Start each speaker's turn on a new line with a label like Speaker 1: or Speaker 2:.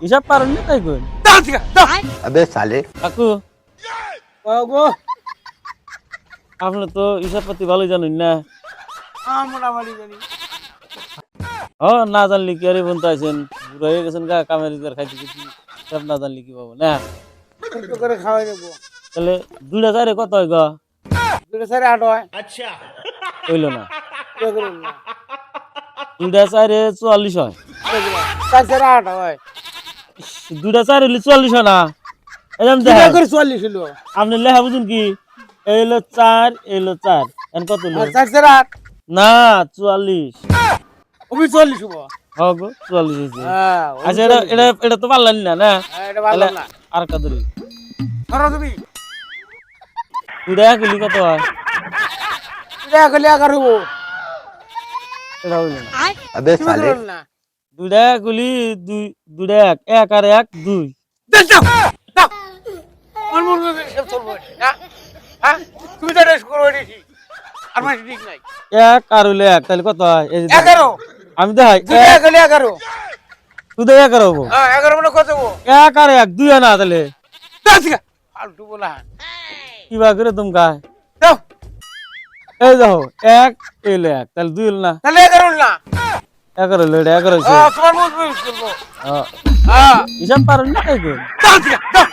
Speaker 1: হিসাব পারেন না তাই কই
Speaker 2: দাও ঠিক দাও
Speaker 3: अबे साले
Speaker 1: কাকু
Speaker 2: গো
Speaker 1: আপনি তো হিসাব পাতি ভালোই জানেন না
Speaker 2: মোটামুটি জানি
Speaker 1: ও না জানলি কি আরে বলতে আছেন বুড়ো হয়ে গেছেন গা কামের ইদার খাইতে কিছু হিসাব না জানলি কি পাবো না
Speaker 2: একটু করে খাওয়াই দেবো
Speaker 1: তাহলে দুইটা চারে কত হয় গো
Speaker 2: দুটো সাড়ে 8 হয়
Speaker 1: হইলো না
Speaker 2: পুরো করুন না
Speaker 1: দুইটা চারে 44 হয়
Speaker 2: চার সাড়ে 8 হয়
Speaker 1: দুইটা চার হইলে 44 হয় না এরকম
Speaker 2: দুটা
Speaker 1: দেখ
Speaker 2: করে 44 হলো
Speaker 1: আপনি লেখা বুঝুন কি এই হলো 4 এই হলো 4 এখন কত হলো
Speaker 2: আর চার সাড়ে 8
Speaker 1: না 44
Speaker 2: ওবি 40 হবো
Speaker 1: হ্যাঁ গো 44 হয়েছে
Speaker 2: হ্যাঁ
Speaker 1: আচ্ছা এটা তো পারলেন না না
Speaker 2: এটা ভালো না
Speaker 1: আর কাদরি
Speaker 2: ধরো তুমি
Speaker 1: দুইটা গুলি কত হয়
Speaker 2: এটা গলি 11 হবো
Speaker 1: এটা হইলো না
Speaker 3: अबे
Speaker 2: তুমি
Speaker 3: साले
Speaker 2: করুন না
Speaker 1: দুইটা গুলি দুইটা এক এক আর এক দুই
Speaker 2: দাও দাও মন মন সব চলবো না হ্যাঁ তুমি তো রেস করো দেখি আর মাস ঠিক নাই
Speaker 1: এক আর হইলো এক তাহলে কত হয় এই যে
Speaker 2: 11
Speaker 1: আমি দেখাই
Speaker 2: দুটা গলি 11
Speaker 1: শুধু এক আর হবো
Speaker 2: হ্যাঁ 11 মানে কত হবো
Speaker 1: এক আর এক দুই না তাহলে
Speaker 2: দাও ঠিক ফালতু বলা
Speaker 1: কিবা করে তোমরা
Speaker 2: দাও
Speaker 1: এই দেখো এক এলো এক তাহলে দুই হলো না
Speaker 2: তাহলে 11 না
Speaker 1: এক আর হইলো এটা এক আর হয়েছে
Speaker 2: তোমার মুখ বুঝ করবো
Speaker 1: হ্যাঁ
Speaker 2: হ্যাঁ
Speaker 1: হিসাব পারেন না তাই কই
Speaker 2: দাও ঠিক দাও